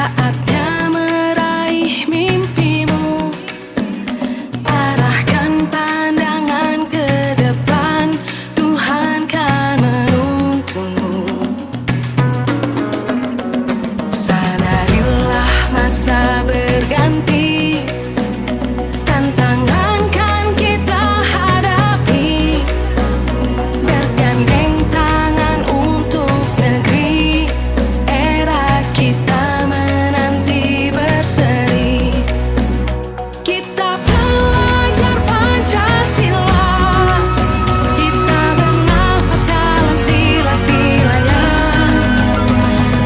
Saatnya meraih mimpimu, arahkan pandangan ke depan, Tuhan kan menuntunmu. Sadarilah masa berganti, tantangan kan kita hadapi, bergandeng tangan untuk negeri, era kita menanti berseri. Kita pelajar Pancasila, kita bernafas dalam sila-silanya.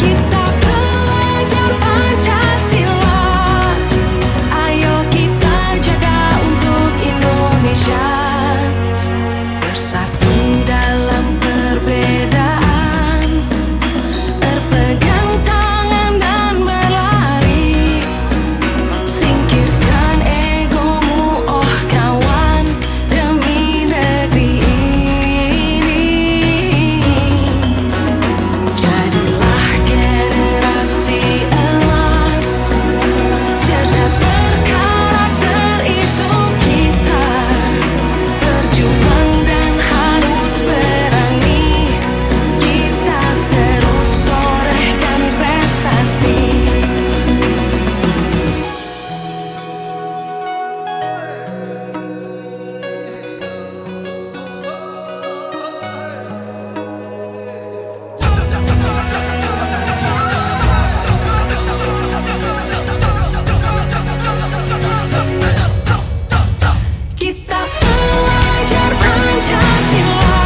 Kita pelajar Pancasila, ayo kita jaga untuk Indonesia. Bersatu dalam perbedaan, berpegang tangan dan berlari. Singkirkan egomu, oh kawan, demi negeri ini. Jadilah generasi emas, cerdas berkarakter itu kita. Berjuang dan harus berani, kita terus torehkan prestasi. Kita pelajar Pancasila,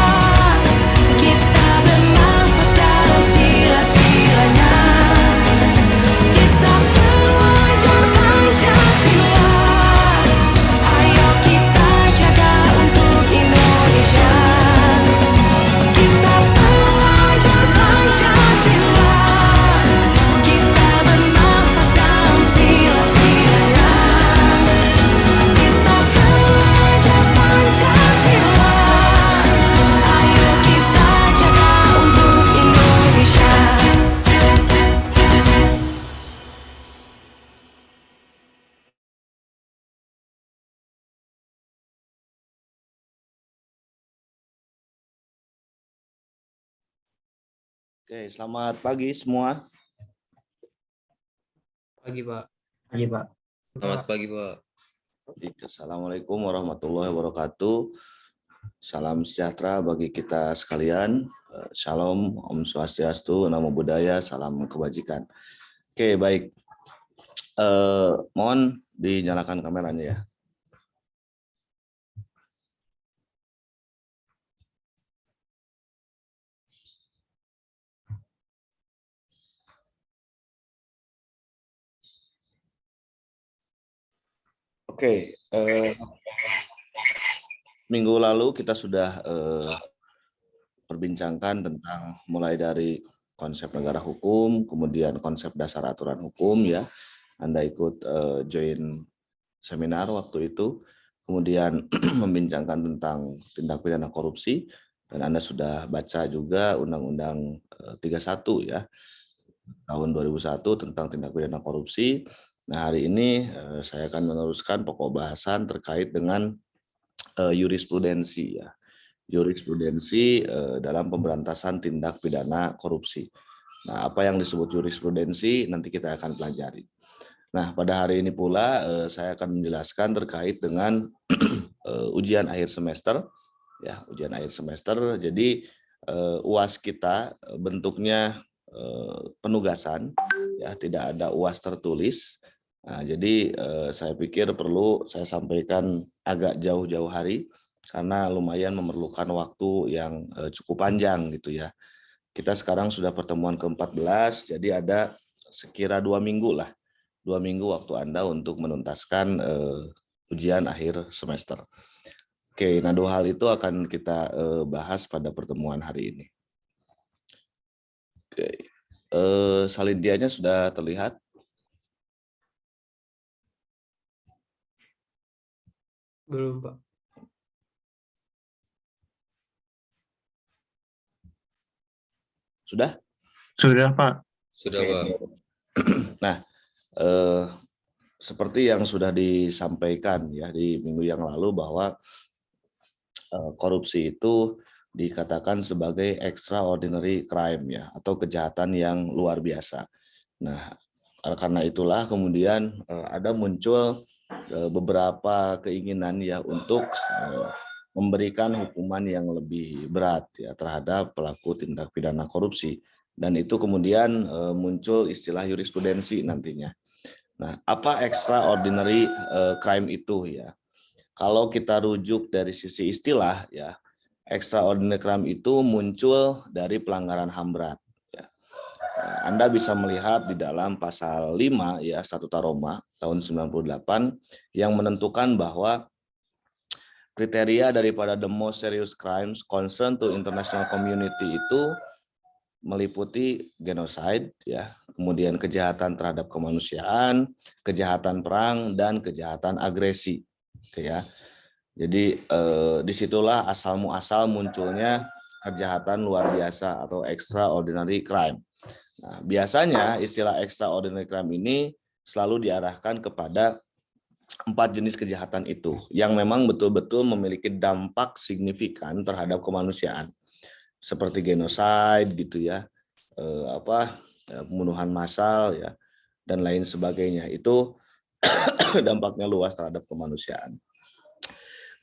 kita bernafas dalam sila-silanya. Kita pelajar Pancasila, ayo kita jaga untuk Indonesia. Kita pelajar Pancasila, kita bernafas dalam sila-silanya. Kita pelajar Pancasila, ayo kita jaga untuk Indonesia. Oke, selamat pagi semua. Pagi, Pak. Pagi, Pak. Selamat pagi, Pak. Assalamualaikum warahmatullahi wabarakatuh. Salam sejahtera bagi kita sekalian. Shalom, Om Swastiastu, Namo Buddhaya, salam kebajikan. Oke, baik. Mohon dinyalakan kameranya ya. Oke, minggu lalu kita sudah perbincangkan tentang mulai dari konsep negara hukum, kemudian konsep dasar aturan hukum ya. Anda ikut join seminar waktu itu, kemudian membincangkan tentang tindak pidana korupsi, dan Anda sudah baca juga Undang-Undang 31 ya, tahun 2001 tentang tindak pidana korupsi. Nah, hari ini saya akan meneruskan pokok bahasan terkait dengan jurisprudensi ya. Jurisprudensi dalam pemberantasan tindak pidana korupsi. Nah, apa yang disebut jurisprudensi nanti kita akan pelajari. Nah, pada hari ini pula saya akan menjelaskan terkait dengan ujian akhir semester ya, ujian akhir semester. Jadi UAS kita bentuknya penugasan ya, tidak ada UAS tertulis. Nah, jadi saya pikir perlu saya sampaikan agak jauh-jauh hari karena lumayan memerlukan waktu yang cukup panjang gitu ya. Kita sekarang sudah pertemuan ke-14, jadi ada sekira 2 minggu lah. 2 minggu waktu Anda untuk menuntaskan ujian akhir semester. Oke, nah 2 hal itu akan kita bahas pada pertemuan hari ini. Oke, salindianya sudah terlihat? Belum, Pak. Sudah? Sudah, Pak. Sudah, Oke. Pak. Nah, Eh, Seperti yang sudah disampaikan ya di minggu yang lalu bahwa korupsi itu dikatakan sebagai extraordinary crime ya atau kejahatan yang luar biasa. Nah, karena itulah kemudian ada muncul beberapa keinginan ya untuk memberikan hukuman yang lebih berat ya terhadap pelaku tindak pidana korupsi, dan itu kemudian muncul istilah jurisprudensi nantinya. Nah, apa extraordinary crime itu ya? Kalau kita rujuk dari sisi istilah ya, extraordinary crime itu muncul dari pelanggaran HAM berat. Ya. Anda bisa melihat di dalam pasal 5 ya Statuta Roma tahun 98 yang menentukan bahwa kriteria daripada the most serious crimes concern to international community itu meliputi genocide ya, kemudian kejahatan terhadap kemanusiaan, kejahatan perang, dan kejahatan agresi. Gitu ya. Jadi disitulah asal muasal munculnya kejahatan luar biasa atau extraordinary crime. Nah, biasanya istilah extraordinary crime ini selalu diarahkan kepada 4 jenis kejahatan itu yang memang betul-betul memiliki dampak signifikan terhadap kemanusiaan, seperti genocide gitu ya, pembunuhan massal ya, dan lain sebagainya. Itu dampaknya luas terhadap kemanusiaan.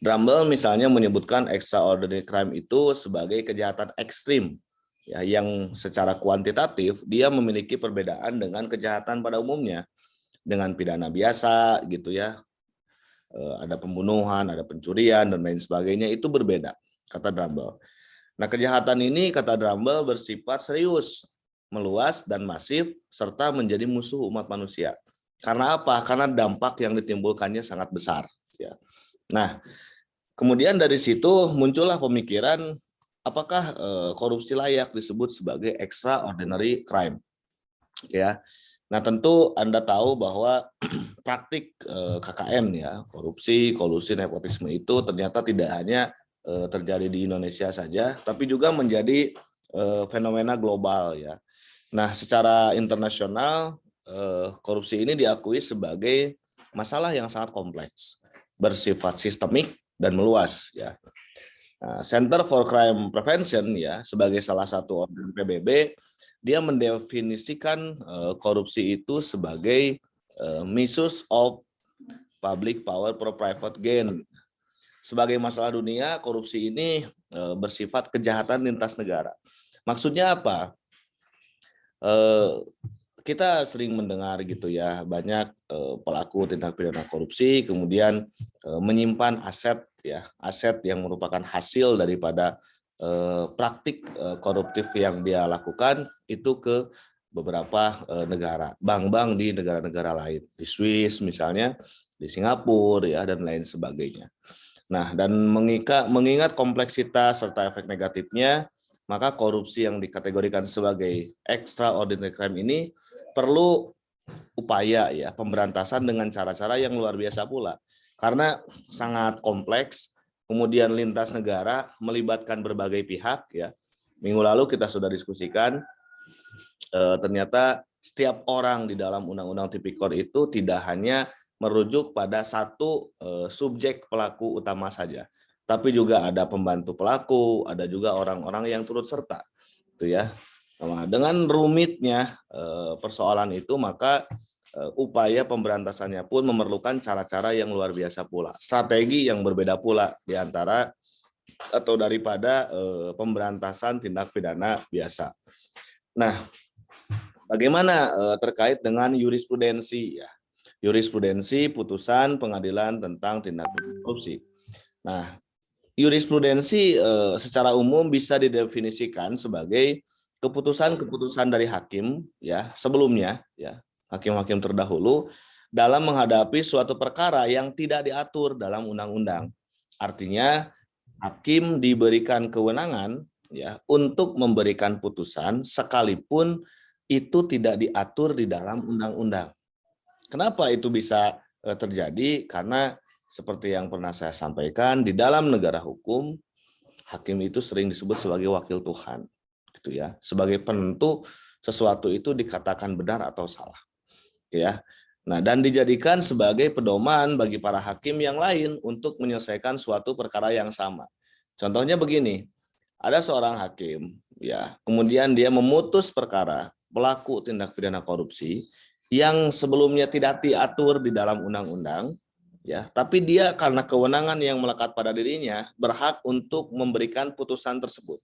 Drumbl misalnya menyebutkan extraordinary crime itu sebagai kejahatan ekstrim ya, yang secara kuantitatif dia memiliki perbedaan dengan kejahatan pada umumnya, dengan pidana biasa gitu ya, ada pembunuhan, ada pencurian dan lain sebagainya, itu berbeda kata Drumbl. Nah, kejahatan ini kata Drumbl bersifat serius, meluas dan masif serta menjadi musuh umat manusia. Karena apa? Karena dampak yang ditimbulkannya sangat besar ya. Nah, kemudian dari situ muncullah pemikiran apakah korupsi layak disebut sebagai extraordinary crime ya. Nah, tentu Anda tahu bahwa praktik KKN ya, korupsi, kolusi, nepotisme itu ternyata tidak hanya terjadi di Indonesia saja, tapi juga menjadi fenomena global ya. Nah, secara internasional korupsi ini diakui sebagai masalah yang sangat kompleks, bersifat sistemik dan meluas ya. Nah, Center for Crime Prevention ya sebagai salah satu organ PBB, dia mendefinisikan korupsi itu sebagai misuse of public power for private gain. Sebagai masalah dunia, korupsi ini bersifat kejahatan lintas negara. Maksudnya apa? Kita sering mendengar gitu ya, banyak pelaku tindak pidana korupsi kemudian menyimpan aset ya, aset yang merupakan hasil daripada praktik koruptif yang dia lakukan itu ke beberapa negara, bank-bank di negara-negara lain, di Swiss misalnya, di Singapura ya dan lain sebagainya. Nah, dan mengingat kompleksitas serta efek negatifnya, maka korupsi yang dikategorikan sebagai extraordinary crime ini perlu upaya ya pemberantasan dengan cara-cara yang luar biasa pula. Karena sangat kompleks, kemudian lintas negara, melibatkan berbagai pihak ya. Minggu lalu kita sudah diskusikan, ternyata setiap orang di dalam Undang-Undang Tipikor itu tidak hanya merujuk pada satu subjek pelaku utama saja, tapi juga ada pembantu pelaku, ada juga orang-orang yang turut serta, itu ya. Nah, dengan rumitnya persoalan itu, maka upaya pemberantasannya pun memerlukan cara-cara yang luar biasa pula, strategi yang berbeda pula di antara atau daripada pemberantasan tindak pidana biasa. Nah, bagaimana terkait dengan jurisprudensi ya? Jurisprudensi putusan pengadilan tentang tindak pidana korupsi. Nah, jurisprudensi secara umum bisa didefinisikan sebagai keputusan-keputusan dari hakim ya sebelumnya ya, hakim-hakim terdahulu dalam menghadapi suatu perkara yang tidak diatur dalam undang-undang. Artinya hakim diberikan kewenangan ya untuk memberikan putusan sekalipun itu tidak diatur di dalam undang-undang. Kenapa itu bisa terjadi? Karena seperti yang pernah saya sampaikan, di dalam negara hukum, hakim itu sering disebut sebagai wakil Tuhan, gitu ya, sebagai penentu sesuatu itu dikatakan benar atau salah. ya. Nah, dan dijadikan sebagai pedoman bagi para hakim yang lain untuk menyelesaikan suatu perkara yang sama. Contohnya begini, ada seorang hakim, ya, kemudian dia memutus perkara pelaku tindak pidana korupsi yang sebelumnya tidak diatur di dalam undang-undang, ya, tapi dia karena kewenangan yang melekat pada dirinya berhak untuk memberikan putusan tersebut.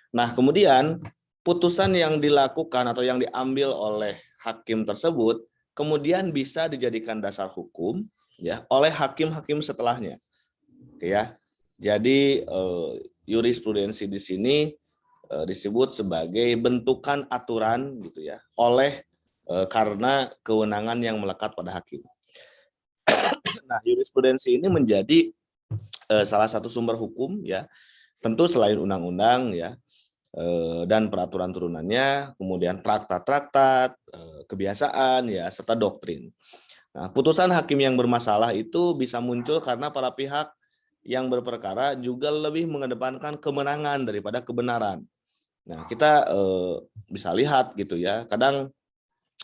Nah, kemudian putusan yang dilakukan atau yang diambil oleh hakim tersebut kemudian bisa dijadikan dasar hukum, ya, oleh hakim-hakim setelahnya. Oke, ya. Jadi jurisprudensi di sini disebut sebagai bentukan aturan gitu ya, oleh karena kewenangan yang melekat pada hakim. Nah, jurisprudensi ini menjadi salah satu sumber hukum, ya, tentu selain undang-undang, ya, dan peraturan turunannya, kemudian traktat-traktat, kebiasaan, ya, serta doktrin. Nah, putusan hakim yang bermasalah itu bisa muncul karena para pihak yang berperkara juga lebih mengedepankan kemenangan daripada kebenaran. Nah, kita bisa lihat gitu ya, kadang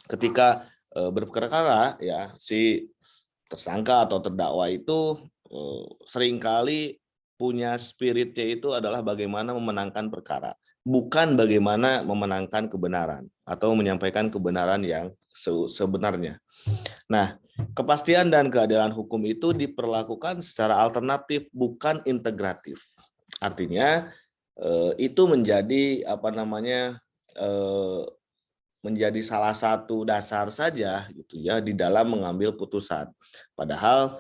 ketika berperkara, ya, si tersangka atau terdakwa itu seringkali punya spiritnya itu adalah bagaimana memenangkan perkara, bukan bagaimana memenangkan kebenaran atau menyampaikan kebenaran yang sebenarnya. Nah, kepastian dan keadilan hukum itu diperlakukan secara alternatif, bukan integratif. Artinya itu menjadi apa namanya menjadi salah satu dasar saja gitu ya di dalam mengambil putusan. Padahal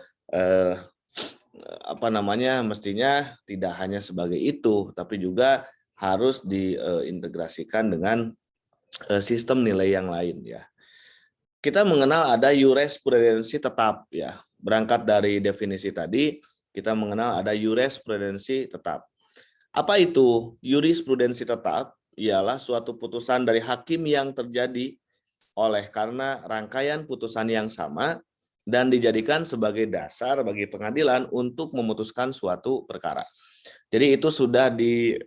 apa namanya mestinya tidak hanya sebagai itu, tapi juga harus diintegrasikan dengan sistem nilai yang lain, ya. Kita mengenal ada jurisprudensi tetap, ya. Berangkat dari definisi tadi, kita mengenal ada jurisprudensi tetap. Apa itu jurisprudensi tetap? Ialah suatu putusan dari hakim yang terjadi oleh karena rangkaian putusan yang sama dan dijadikan sebagai dasar bagi pengadilan untuk memutuskan suatu perkara. Jadi itu sudah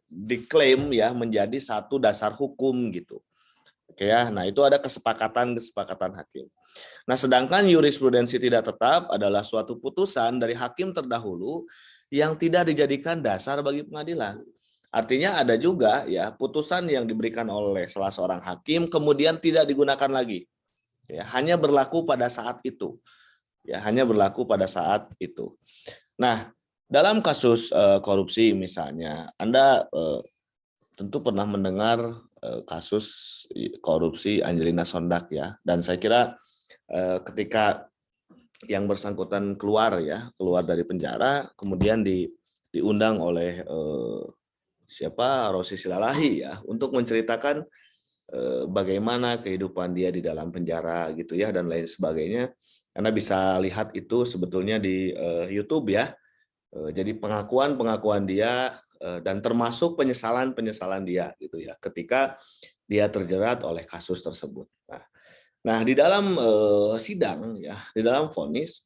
diklaim ya menjadi satu dasar hukum gitu. Oke ya, nah itu ada kesepakatan hakim. Nah, sedangkan jurisprudensi tidak tetap adalah suatu putusan dari hakim terdahulu yang tidak dijadikan dasar bagi pengadilan. Artinya ada juga ya putusan yang diberikan oleh salah seorang hakim kemudian tidak digunakan lagi. Ya, hanya berlaku pada saat itu. Ya, hanya berlaku pada saat itu. Nah, dalam kasus korupsi misalnya, Anda tentu pernah mendengar kasus korupsi Angelina Sondak ya, dan saya kira ketika yang bersangkutan keluar dari penjara, kemudian diundang oleh Rosi Silalahi ya untuk menceritakan bagaimana kehidupan dia di dalam penjara gitu ya dan lain sebagainya. Anda bisa lihat itu sebetulnya di YouTube ya. Jadi pengakuan dia dan termasuk penyesalan dia gitu ya ketika dia terjerat oleh kasus tersebut. Nah di dalam sidang ya, di dalam vonis,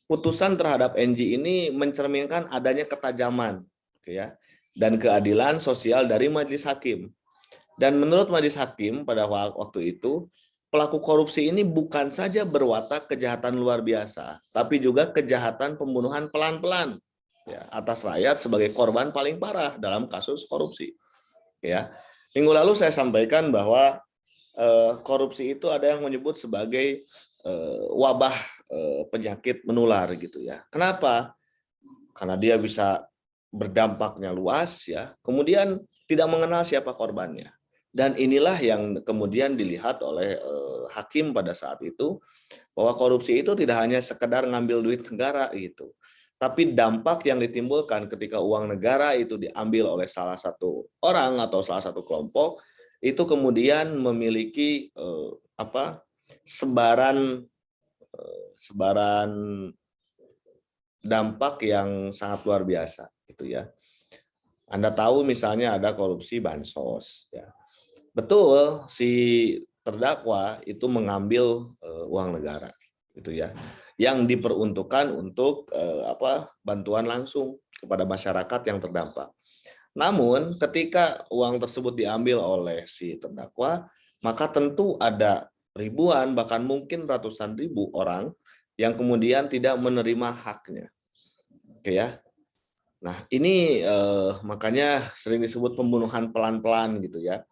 putusan terhadap NG ini mencerminkan adanya ketajaman ya dan keadilan sosial dari majelis hakim. Dan menurut majelis hakim pada waktu itu, pelaku korupsi ini bukan saja berwatak kejahatan luar biasa, tapi juga kejahatan pembunuhan pelan-pelan ya, atas rakyat sebagai korban paling parah dalam kasus korupsi. Ya, minggu lalu saya sampaikan bahwa korupsi itu ada yang menyebut sebagai wabah penyakit menular gitu ya. Kenapa? Karena dia bisa berdampaknya luas ya, kemudian tidak mengenal siapa korbannya. Dan inilah yang kemudian dilihat oleh hakim pada saat itu, bahwa korupsi itu tidak hanya sekedar ngambil duit negara gitu, tapi dampak yang ditimbulkan ketika uang negara itu diambil oleh salah satu orang atau salah satu kelompok, itu kemudian memiliki sebaran dampak yang sangat luar biasa gitu ya. Anda tahu misalnya ada korupsi bansos ya. Betul si terdakwa itu mengambil uang negara gitu ya. Yang diperuntukkan untuk bantuan langsung kepada masyarakat yang terdampak. Namun ketika uang tersebut diambil oleh si terdakwa, maka tentu ada ribuan bahkan mungkin ratusan ribu orang yang kemudian tidak menerima haknya. Oke ya. Nah, ini makanya sering disebut pembunuhan pelan-pelan gitu ya.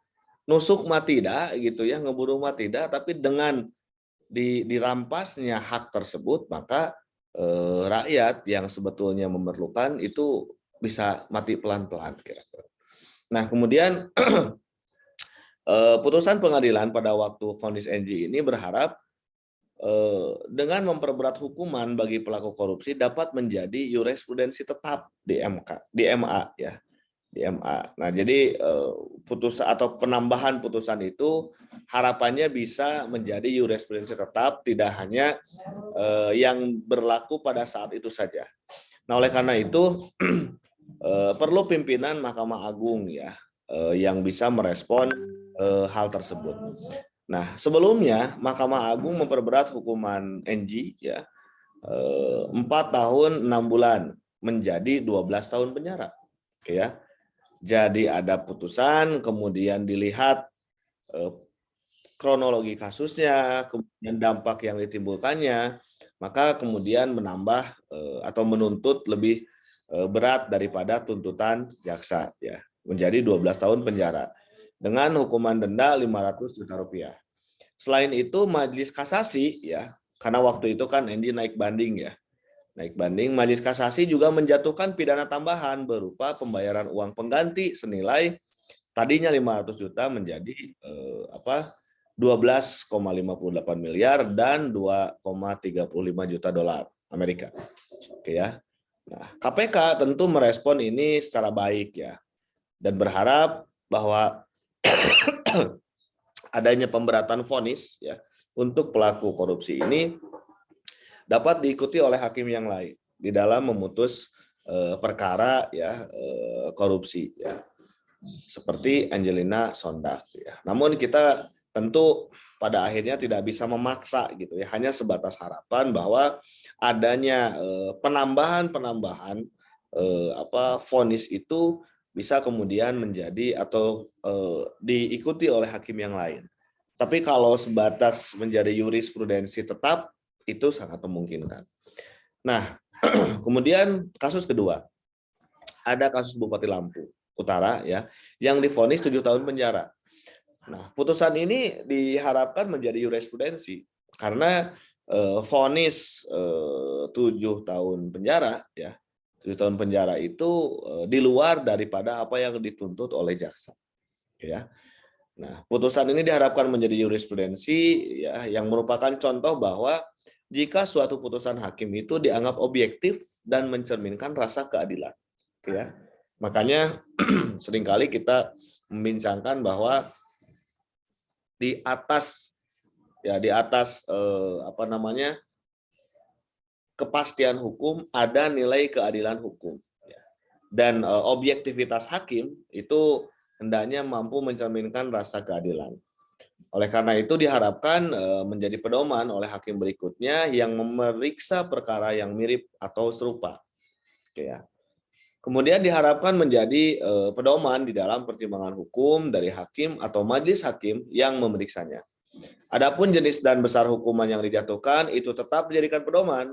Nusuk mah tidak gitu ya, ngebunuh mah tidak, tapi dengan dirampasnya hak tersebut, maka rakyat yang sebetulnya memerlukan itu bisa mati pelan-pelan kira-kira. Nah, kemudian putusan pengadilan pada waktu vonis NG ini berharap dengan memperberat hukuman bagi pelaku korupsi dapat menjadi jurisprudensi tetap di MK, di MA ya, di MA. Nah, jadi putusan atau penambahan putusan itu harapannya bisa menjadi jurisprudensi tetap, tidak hanya yang berlaku pada saat itu saja. Nah, oleh karena itu perlu pimpinan Mahkamah Agung ya yang bisa merespon hal tersebut. Nah, sebelumnya Mahkamah Agung memperberat hukuman NG ya 4 tahun 6 bulan menjadi 12 tahun penjara. Oke ya. Jadi ada putusan, kemudian dilihat kronologi kasusnya, kemudian dampak yang ditimbulkannya, maka kemudian menambah atau menuntut lebih berat daripada tuntutan jaksa ya, menjadi 12 tahun penjara dengan hukuman denda 500 juta rupiah. Selain itu Majelis Kasasi ya, karena waktu itu kan Endi naik banding ya. Naik banding, Majelis Kasasi juga menjatuhkan pidana tambahan berupa pembayaran uang pengganti senilai tadinya 500 juta menjadi 12,58 miliar dan 2,35 juta dolar Amerika. Oke ya. Nah, KPK tentu merespon ini secara baik ya dan berharap bahwa adanya pemberatan vonis ya untuk pelaku korupsi ini dapat diikuti oleh hakim yang lain di dalam memutus perkara ya korupsi ya seperti Angelina Sondak ya. Namun kita tentu pada akhirnya tidak bisa memaksa gitu ya, hanya sebatas harapan bahwa adanya penambahan vonis itu bisa kemudian menjadi atau diikuti oleh hakim yang lain. Tapi kalau sebatas menjadi jurisprudensi tetap itu sangat memungkinkan. Nah, kemudian kasus kedua, ada kasus Bupati Lampung Utara ya, yang divonis 7 tahun penjara. Nah, putusan ini diharapkan menjadi jurisprudensi karena vonis 7 tahun penjara ya, 7 tahun penjara itu di luar daripada apa yang dituntut oleh jaksa. Ya. Nah, putusan ini diharapkan menjadi jurisprudensi ya, yang merupakan contoh bahwa jika suatu putusan hakim itu dianggap objektif dan mencerminkan rasa keadilan. Ya. Makanya seringkali kita membincangkan bahwa di atas kepastian hukum ada nilai keadilan hukum ya. Dan objektivitas hakim itu hendaknya mampu mencerminkan rasa keadilan. Oleh karena itu diharapkan menjadi pedoman oleh hakim berikutnya yang memeriksa perkara yang mirip atau serupa. Oke ya. Kemudian diharapkan menjadi pedoman di dalam pertimbangan hukum dari hakim atau majelis hakim yang memeriksanya. Adapun jenis dan besar hukuman yang dijatuhkan itu tetap dijadikan pedoman,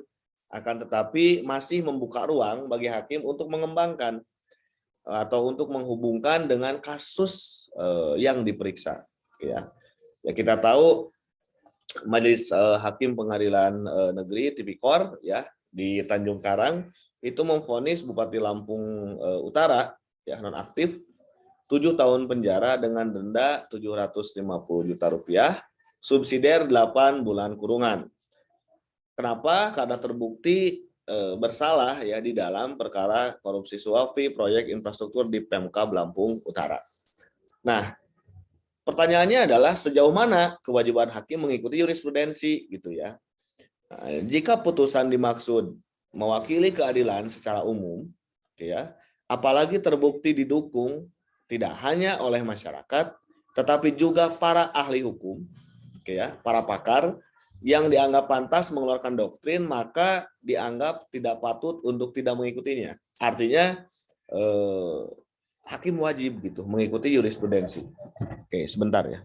akan tetapi masih membuka ruang bagi hakim untuk mengembangkan atau untuk menghubungkan dengan kasus yang diperiksa. Ya, kita tahu Majelis Hakim Pengadilan Negeri Tipikor ya di Tanjung Karang itu memvonis Bupati Lampung Utara ya nonaktif 7 tahun penjara dengan denda 750 juta rupiah, subsidiar 8 bulan kurungan. Kenapa? Karena terbukti bersalah ya di dalam perkara korupsi suap proyek infrastruktur di Pemkab Lampung Utara. Nah, pertanyaannya adalah sejauh mana kewajiban hakim mengikuti jurisprudensi gitu ya. Nah, jika putusan dimaksud mewakili keadilan secara umum, ya, apalagi terbukti didukung tidak hanya oleh masyarakat, tetapi juga para ahli hukum, ya, para pakar yang dianggap pantas mengeluarkan doktrin, maka dianggap tidak patut untuk tidak mengikutinya. Artinya hakim wajib gitu mengikuti jurisprudensi. Oke, sebentar ya.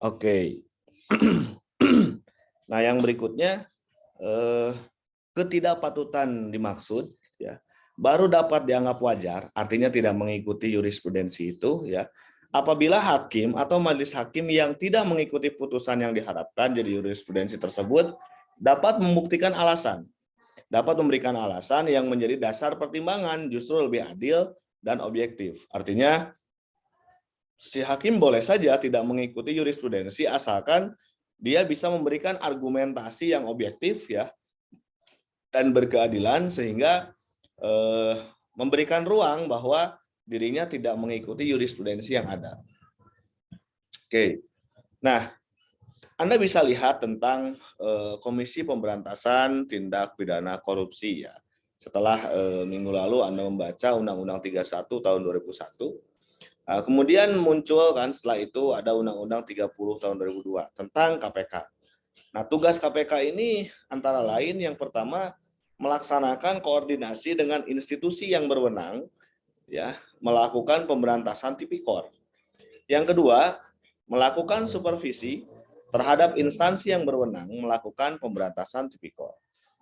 Oke. Nah, yang berikutnya ketidakpatutan dimaksud ya baru dapat dianggap wajar, artinya tidak mengikuti jurisprudensi itu ya. Apabila hakim atau majelis hakim yang tidak mengikuti putusan yang diharapkan jadi jurisprudensi tersebut dapat membuktikan alasan, dapat memberikan alasan yang menjadi dasar pertimbangan justru lebih adil dan objektif. Artinya si hakim boleh saja tidak mengikuti jurisprudensi asalkan dia bisa memberikan argumentasi yang objektif ya dan berkeadilan sehingga memberikan ruang bahwa dirinya tidak mengikuti jurisprudensi yang ada. Oke. Nah, Anda bisa lihat tentang Komisi Pemberantasan Tindak Pidana Korupsi ya. Setelah minggu lalu Anda membaca Undang-Undang 31 tahun 2001, kemudian muncul kan setelah itu ada Undang-Undang 30 tahun 2002 tentang KPK. Nah, tugas KPK ini antara lain yang pertama melaksanakan koordinasi dengan institusi yang berwenang ya, melakukan pemberantasan tipikor. Yang kedua, melakukan supervisi terhadap instansi yang berwenang melakukan pemberantasan tipikor.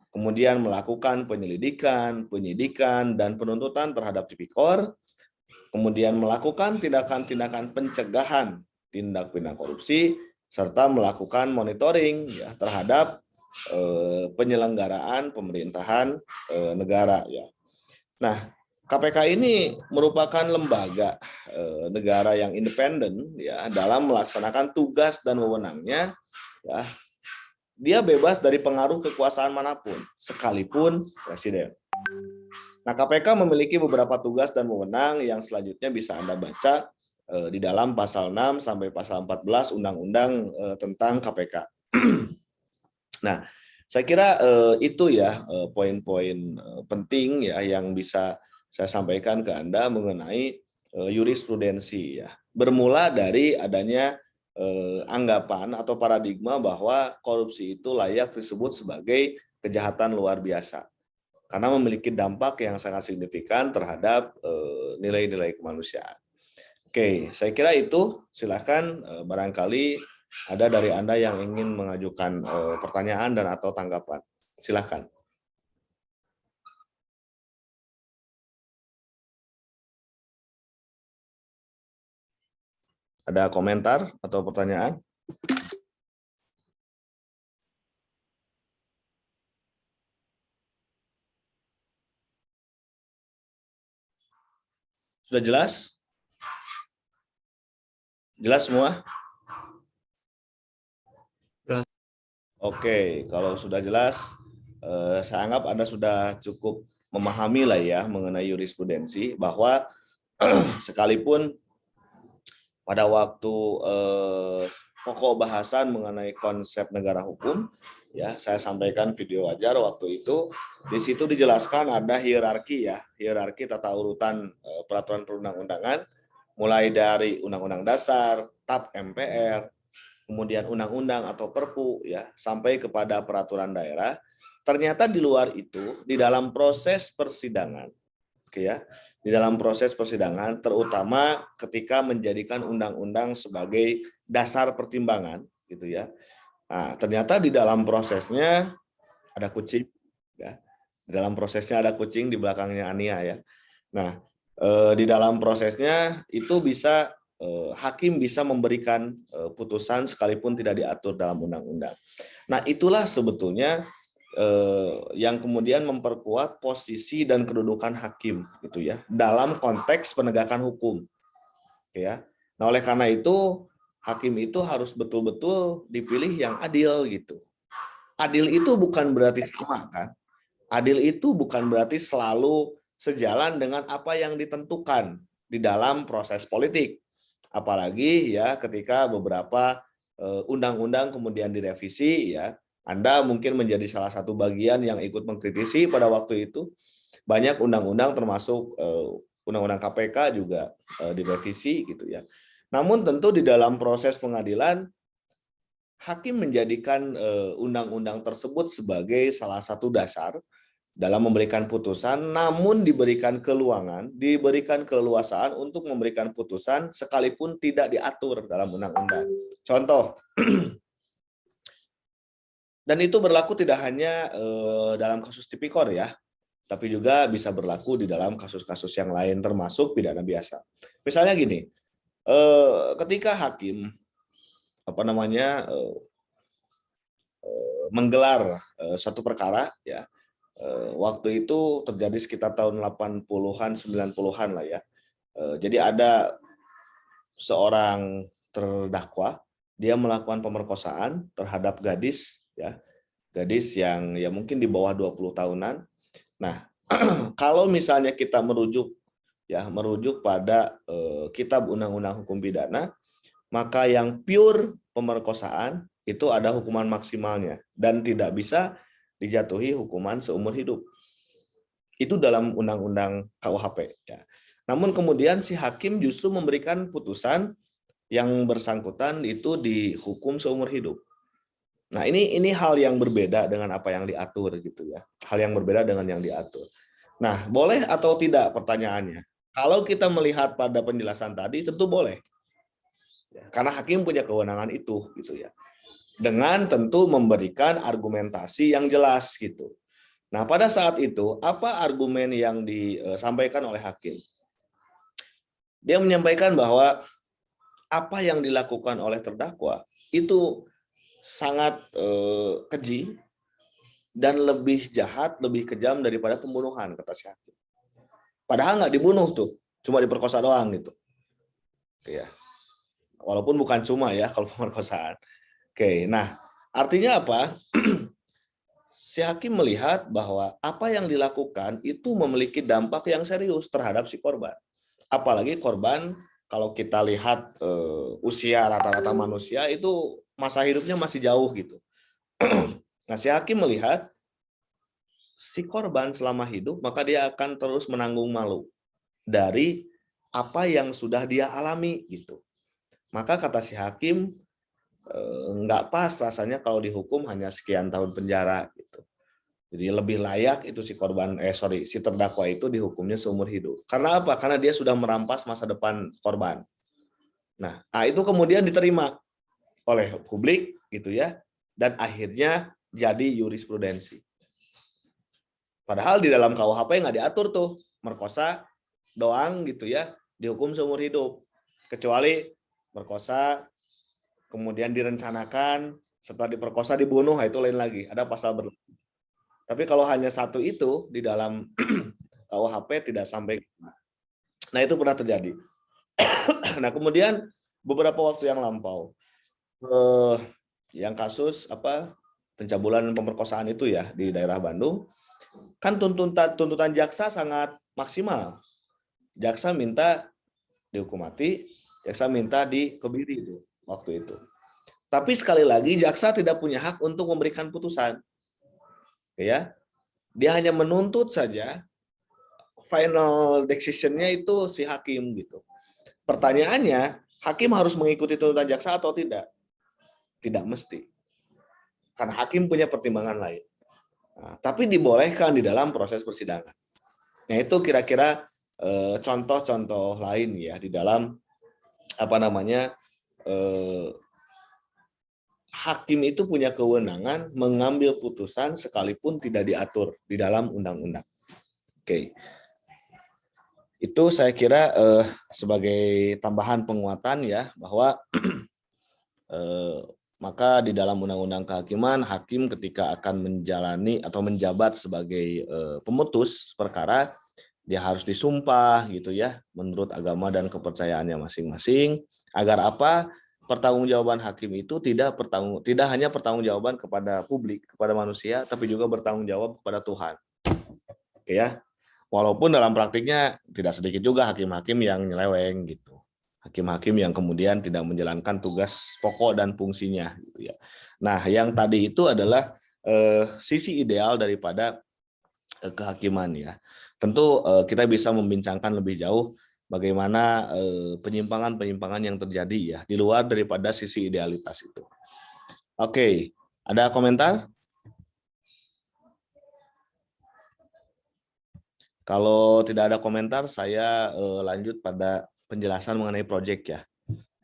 Kemudian melakukan penyelidikan, penyidikan, dan penuntutan terhadap tipikor. Kemudian melakukan tindakan-tindakan pencegahan tindak pidana korupsi, serta melakukan monitoring ya, terhadap penyelenggaraan pemerintahan negara ya. Nah, KPK ini merupakan lembaga negara yang independen ya dalam melaksanakan tugas dan wewenangnya ya. Dia bebas dari pengaruh kekuasaan manapun sekalipun presiden. Nah, KPK memiliki beberapa tugas dan wewenang yang selanjutnya bisa Anda baca di dalam pasal 6 sampai pasal 14 Undang-Undang tentang KPK. Nah, saya kira itu ya poin-poin penting ya yang bisa saya sampaikan ke Anda mengenai jurisprudensi ya. Bermula dari adanya anggapan atau paradigma bahwa korupsi itu layak disebut sebagai kejahatan luar biasa karena memiliki dampak yang sangat signifikan terhadap nilai-nilai kemanusiaan. Oke, saya kira itu. Silakan barangkali ada dari Anda yang ingin mengajukan pertanyaan dan atau tanggapan. Silakan. Ada komentar atau pertanyaan? Sudah jelas? Jelas semua? Jelas. Oke, kalau sudah jelas, saya anggap Anda sudah cukup memahami lah ya mengenai jurisprudensi bahwa sekalipun pada waktu pokok bahasan mengenai konsep negara hukum, ya saya sampaikan video wajar waktu itu. Di situ dijelaskan ada hierarki ya, hierarki tata urutan peraturan perundang-undangan, mulai dari Undang-Undang Dasar, TAP MPR, kemudian undang-undang atau perpu ya, sampai kepada peraturan daerah. Ternyata di luar itu, di dalam proses persidangan, oke ya, di dalam proses persidangan, terutama ketika menjadikan undang-undang sebagai dasar pertimbangan, gitu ya. Nah, ternyata di dalam prosesnya ada kucing, ya. Di dalam prosesnya ada kucing di belakangnya Ania ya. Nah, di dalam prosesnya itu bisa hakim bisa memberikan putusan sekalipun tidak diatur dalam undang-undang. Nah, itulah sebetulnya yang kemudian memperkuat posisi dan kedudukan hakim gitu ya dalam konteks penegakan hukum ya. Nah, oleh karena itu hakim itu harus betul-betul dipilih yang adil gitu. Adil itu bukan berarti sama kan. Adil itu bukan berarti selalu sejalan dengan apa yang ditentukan di dalam proses politik. Apalagi ya ketika beberapa undang-undang kemudian direvisi ya, Anda mungkin menjadi salah satu bagian yang ikut mengkritisi pada waktu itu. Banyak undang-undang termasuk undang-undang KPK juga direvisi gitu ya. Namun tentu di dalam proses pengadilan hakim menjadikan undang-undang tersebut sebagai salah satu dasar dalam memberikan putusan, namun diberikan keleluasaan untuk memberikan putusan sekalipun tidak diatur dalam undang-undang. Contoh, dan itu berlaku tidak hanya dalam kasus tipikor ya, tapi juga bisa berlaku di dalam kasus-kasus yang lain termasuk pidana biasa. Misalnya gini, ketika hakim menggelar satu perkara ya, waktu itu terjadi sekitar tahun 80-an 90-an lah ya. Jadi ada seorang terdakwa, dia melakukan pemerkosaan terhadap gadis ya. Gadis yang ya mungkin di bawah 20 tahunan. Nah, kalau misalnya kita merujuk pada kitab Undang-Undang Hukum Pidana, maka yang pure pemerkosaan itu ada hukuman maksimalnya dan tidak bisa dijatuhi hukuman seumur hidup. Itu dalam Undang-Undang KUHP ya. Namun kemudian si hakim justru memberikan putusan yang bersangkutan itu dihukum seumur hidup. Nah, ini hal yang berbeda dengan apa yang diatur gitu ya. Hal yang berbeda dengan yang diatur. Nah, boleh atau tidak pertanyaannya? Kalau kita melihat pada penjelasan tadi tentu boleh. Karena hakim punya kewenangan itu gitu ya. Dengan tentu memberikan argumentasi yang jelas gitu. Nah, pada saat itu apa argumen yang disampaikan oleh hakim? Dia menyampaikan bahwa apa yang dilakukan oleh terdakwa itu sangat keji dan lebih jahat, lebih kejam daripada pembunuhan, kata si hakim. Padahal nggak dibunuh tuh, cuma diperkosa doang gitu. Oke ya. Walaupun bukan cuma ya kalau pemerkosaan. Oke, nah artinya apa? Si hakim melihat bahwa apa yang dilakukan itu memiliki dampak yang serius terhadap si korban. Apalagi korban, kalau kita lihat usia rata-rata manusia itu masa hidupnya masih jauh gitu. Nah, si hakim melihat si korban selama hidup, maka dia akan terus menanggung malu dari apa yang sudah dia alami gitu. Maka kata si hakim, nggak pas rasanya kalau dihukum hanya sekian tahun penjara gitu. Jadi lebih layak itu si terdakwa itu dihukumnya seumur hidup. Karena apa? Karena dia sudah merampas masa depan korban. Nah, itu kemudian diterima oleh publik gitu ya, dan akhirnya jadi jurisprudensi. Padahal di dalam KUHP nggak diatur tuh merkosa doang gitu ya dihukum seumur hidup, kecuali merkosa kemudian direncanakan setelah diperkosa dibunuh, itu lain lagi, ada pasal berlaku. Tapi kalau hanya satu itu di dalam KUHP tidak sampai. Nah, itu pernah terjadi. Nah, kemudian beberapa waktu yang lampau, yang kasus pencabulan pemerkosaan itu ya di daerah Bandung, kan tuntutan jaksa sangat maksimal. Jaksa minta dihukum mati, jaksa minta dikebiri itu waktu itu. Tapi sekali lagi jaksa tidak punya hak untuk memberikan putusan. Ya. Dia hanya menuntut saja, final decision-nya itu si hakim gitu. Pertanyaannya, hakim harus mengikuti tuntutan jaksa atau tidak? Tidak mesti. Karena hakim punya pertimbangan lain. Nah, tapi dibolehkan di dalam proses persidangan. Nah, itu kira-kira contoh-contoh lain ya di dalam hakim itu punya kewenangan mengambil putusan sekalipun tidak diatur di dalam undang-undang. Oke. Itu saya kira sebagai tambahan penguatan ya, bahwa maka di dalam undang-undang kehakiman, hakim ketika akan menjalani atau menjabat sebagai pemutus perkara, dia harus disumpah gitu ya, menurut agama dan kepercayaannya masing-masing, agar apa? Pertanggungjawaban hakim itu tidak hanya pertanggungjawaban kepada publik, kepada manusia, tapi juga bertanggung jawab kepada Tuhan. Oke ya. Walaupun dalam praktiknya tidak sedikit juga hakim-hakim yang nyeleweng gitu. Hakim-hakim yang kemudian tidak menjalankan tugas pokok dan fungsinya gitu ya. Nah, yang tadi itu adalah sisi ideal daripada kehakiman ya. Tentu kita bisa membincangkan lebih jauh bagaimana penyimpangan-penyimpangan yang terjadi ya di luar daripada sisi idealitas itu. Oke, ada komentar? Kalau tidak ada komentar, saya lanjut pada penjelasan mengenai proyek ya,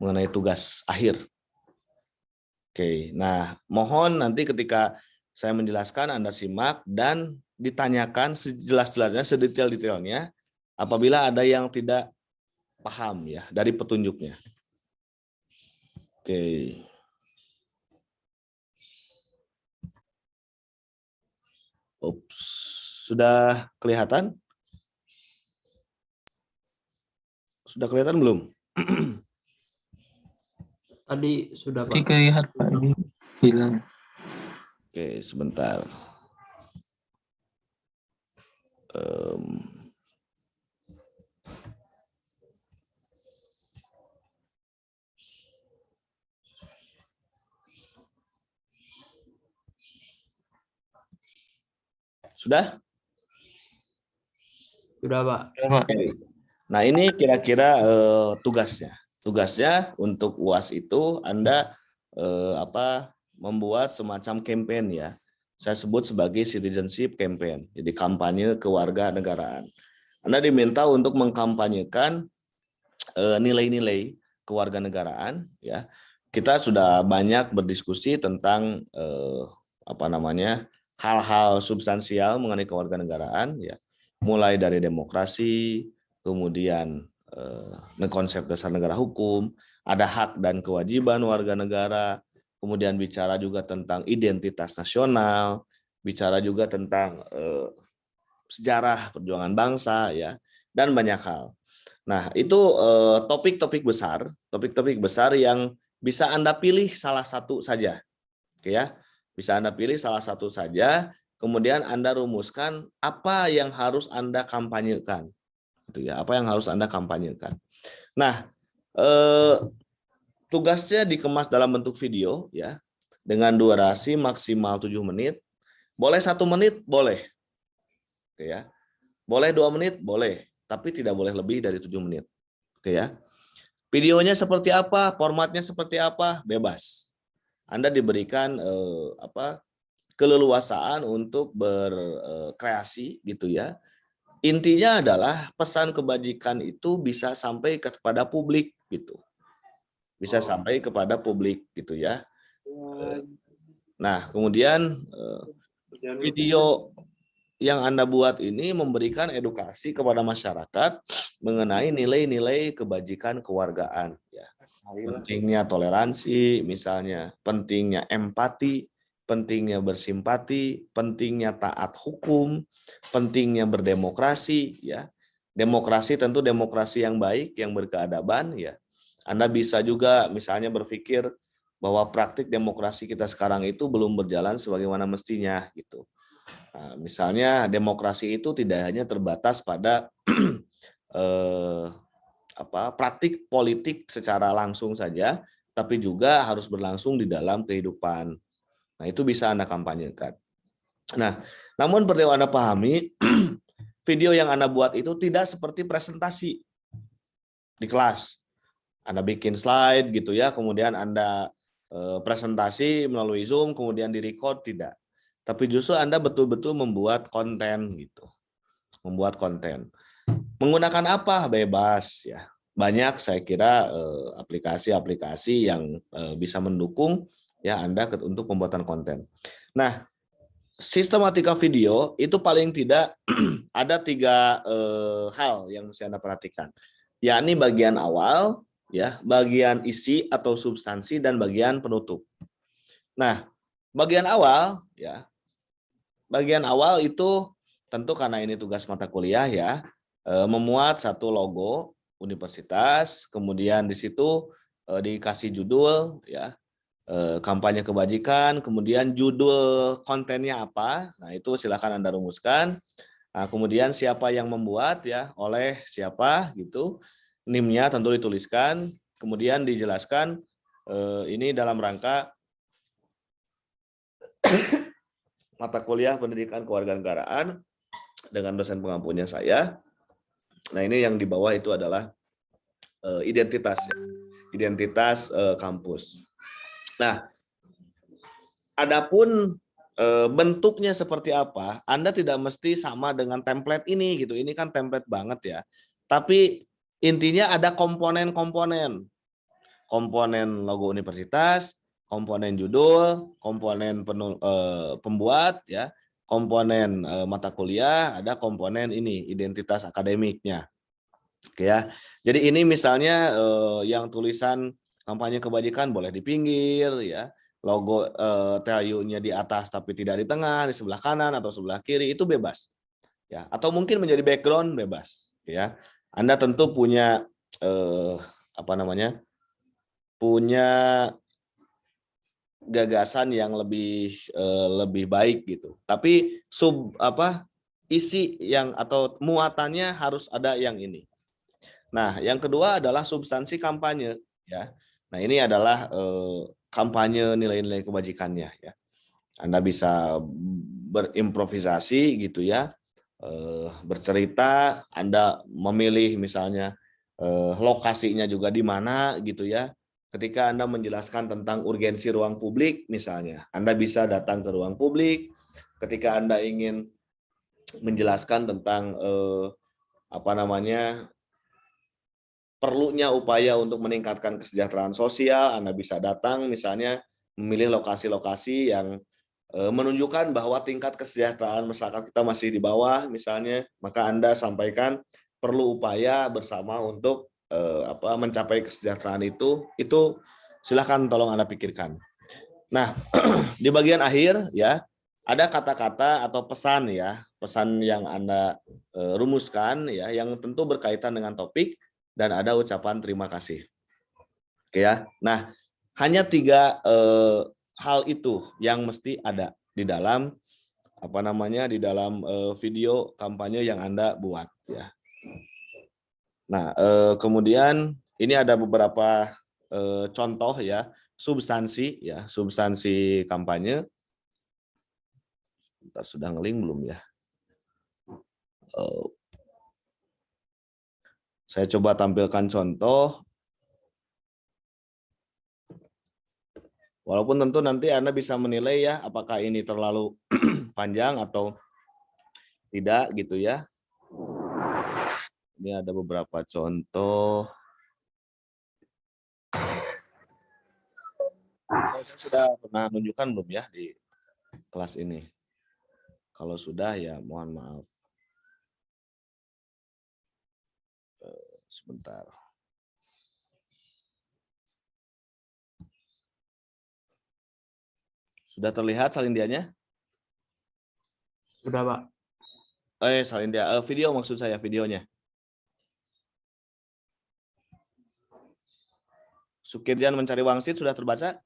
mengenai tugas akhir. Oke, nah mohon nanti ketika saya menjelaskan Anda simak dan ditanyakan sejelas-jelasnya, sedetail-detailnya apabila ada yang tidak paham ya dari petunjuknya. Oke. Ups, sudah kelihatan? Sudah kelihatan belum? Tadi sudah, Pak. Ketika lihat Pak ini hilang. Oke, sebentar. Sudah? Sudah, Pak. Oke. Nah, ini kira-kira tugasnya. Tugasnya untuk UAS itu Anda membuat semacam campaign ya. Saya sebut sebagai citizenship campaign. Jadi kampanye kewarganegaraan. Anda diminta untuk mengkampanyekan nilai-nilai kewarganegaraan ya. Kita sudah banyak berdiskusi tentang hal-hal substansial mengenai kewarganegaraan ya. Mulai dari demokrasi, kemudian konsep dasar negara hukum, ada hak dan kewajiban warga negara, kemudian bicara juga tentang identitas nasional, bicara juga tentang sejarah perjuangan bangsa ya, dan banyak hal. Nah, itu topik-topik besar yang bisa Anda pilih salah satu saja. Oke ya. Bisa Anda pilih salah satu saja. Kemudian Anda rumuskan apa yang harus Anda kampanyekan, gitu ya. Apa yang harus Anda kampanyekan. Nah, tugasnya dikemas dalam bentuk video, ya, dengan durasi maksimal 7 menit. Boleh 1 menit, boleh, oke ya. Boleh 2 menit, boleh, tapi tidak boleh lebih dari 7 menit, oke ya. Videonya seperti apa, formatnya seperti apa, bebas. Anda diberikan keleluasaan untuk berkreasi gitu ya. Intinya adalah pesan kebajikan itu bisa sampai kepada publik gitu. Bisa sampai kepada publik gitu ya. Nah, kemudian video yang Anda buat ini memberikan edukasi kepada masyarakat mengenai nilai-nilai kebajikan kewargaan ya. Pentingnya toleransi misalnya, pentingnya empati, pentingnya bersimpati, pentingnya taat hukum, pentingnya berdemokrasi ya. Demokrasi tentu demokrasi yang baik, yang berkeadaban ya. Anda bisa juga misalnya berpikir bahwa praktik demokrasi kita sekarang itu belum berjalan sebagaimana mestinya gitu. Nah, misalnya demokrasi itu tidak hanya terbatas pada praktik politik secara langsung saja, tapi juga harus berlangsung di dalam kehidupan. Nah, itu bisa Anda kampanyekan. Nah, namun perlu Anda pahami, video yang Anda buat itu tidak seperti presentasi di kelas. Anda bikin slide gitu ya, kemudian Anda presentasi melalui Zoom, kemudian di-record, tidak. Tapi justru Anda betul-betul membuat konten gitu. Membuat konten. Menggunakan apa? Bebas ya. Banyak saya kira aplikasi-aplikasi yang bisa mendukung ya Anda untuk pembuatan konten. Nah, sistematika video itu paling tidak ada 3 hal yang mesti Anda perhatikan. Yakni bagian awal, ya, bagian isi atau substansi dan bagian penutup. Nah, bagian awal ya. Bagian awal itu tentu karena ini tugas mata kuliah ya, memuat satu logo universitas, kemudian di situ dikasih judul ya, kampanye kebajikan, kemudian judul kontennya apa, nah itu silakan Anda rumuskan. Nah, kemudian siapa yang membuat ya, oleh siapa gitu, NIM-nya tentu dituliskan, kemudian dijelaskan ini dalam rangka mata kuliah pendidikan kewarganegaraan dengan dosen pengampunya saya. Nah, ini yang di bawah itu adalah identitas kampus. Nah, adapun bentuknya seperti apa, Anda tidak mesti sama dengan template ini gitu. Ini kan template banget ya. Tapi intinya ada komponen-komponen. Komponen logo universitas, komponen judul, komponen pembuat ya, komponen mata kuliah, ada komponen ini identitas akademiknya. Oke ya. Jadi ini misalnya yang tulisan kampanye kebajikan boleh di pinggir ya. Logo THU-nya di atas tapi tidak di tengah, di sebelah kanan atau sebelah kiri itu bebas. Ya, atau mungkin menjadi background bebas ya. Anda tentu punya apa namanya? Punya gagasan yang lebih baik gitu. Tapi isi yang atau muatannya harus ada yang ini. Nah, yang kedua adalah substansi kampanye ya. Nah, ini adalah kampanye nilai-nilai kebajikannya ya. Anda bisa berimprovisasi gitu ya. Bercerita, Anda memilih misalnya lokasinya juga di mana gitu ya. Ketika Anda menjelaskan tentang urgensi ruang publik misalnya, Anda bisa datang ke ruang publik. Ketika Anda ingin menjelaskan tentang perlunya upaya untuk meningkatkan kesejahteraan sosial, Anda bisa datang misalnya memilih lokasi-lokasi yang menunjukkan bahwa tingkat kesejahteraan masyarakat kita masih di bawah misalnya, maka Anda sampaikan perlu upaya bersama untuk mencapai kesejahteraan itu silakan tolong Anda pikirkan. Nah, di bagian akhir ya ada kata-kata atau pesan ya, pesan yang Anda rumuskan ya, yang tentu berkaitan dengan topik dan ada ucapan terima kasih. Oke ya. Nah, hanya 3 hal itu yang mesti ada di dalam di dalam video kampanye yang Anda buat ya. Nah, kemudian ini ada beberapa contoh ya, substansi kampanye. Sebentar, sudah ngeling belum ya? Saya coba tampilkan contoh. Walaupun tentu nanti Anda bisa menilai ya apakah ini terlalu panjang atau tidak gitu ya. Ini ada beberapa contoh. Saya sudah pernah tunjukkan belum ya di kelas ini? Kalau sudah ya mohon maaf. Sebentar. Sudah terlihat salindianya? Sudah, Pak. Salindia. Video maksud saya, videonya. Sukirjan mencari wangsit sudah terbaca?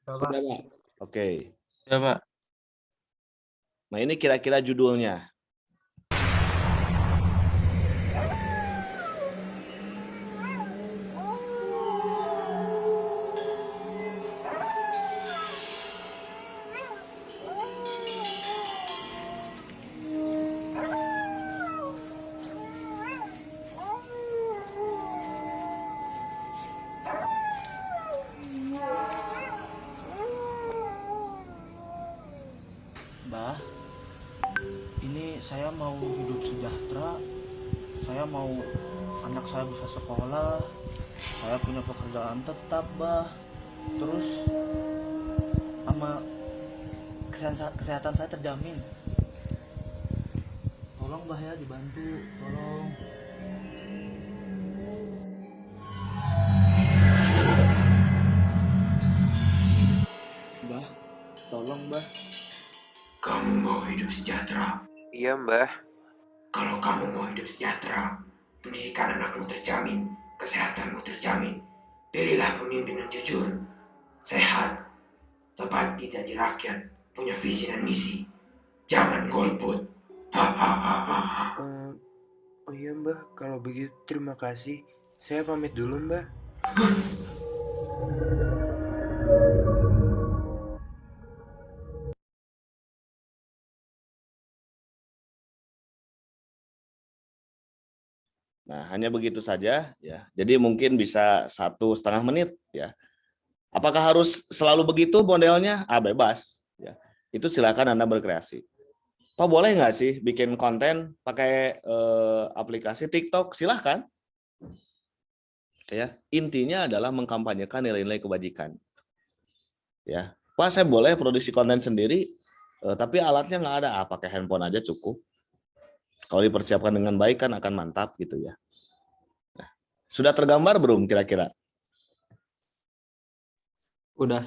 Sudah, Pak. Oke. Ya, Pak. Nah, ini kira-kira judulnya. Mbah, ini saya mau hidup sejahtera, saya mau anak saya bisa sekolah, saya punya pekerjaan tetap, Mbah. Terus sama kesehatan saya terjamin. Tolong Mbah ya, dibantu, tolong. Mbah, tolong Mbah. Kamu mau hidup sejahtera? Iya, Mbah. Kalau kamu mau hidup sejahtera, pendidikan anakmu terjamin, kesehatanmu terjamin. Pilihlah pemimpin yang jujur, sehat, tepat di janji rakyat, punya visi dan misi. Jangan golput. Hahaha. Oh iya, Mbah. Kalau begitu terima kasih. Saya pamit dulu, Mbah. Nah, hanya begitu saja ya. Jadi mungkin bisa 1,5 menit ya. Apakah harus selalu begitu modelnya? Bebas ya. itu silakan Anda berkreasi. Pak, boleh nggak sih bikin konten pakai aplikasi TikTok? Silahkan. Ya, intinya adalah mengkampanyekan nilai-nilai kebajikan. Ya, Pak, saya boleh produksi konten sendiri, tapi alatnya nggak ada. Pakai handphone aja cukup. Kalau dipersiapkan dengan baik kan akan mantap gitu ya. Nah, sudah tergambar belum kira-kira? Udah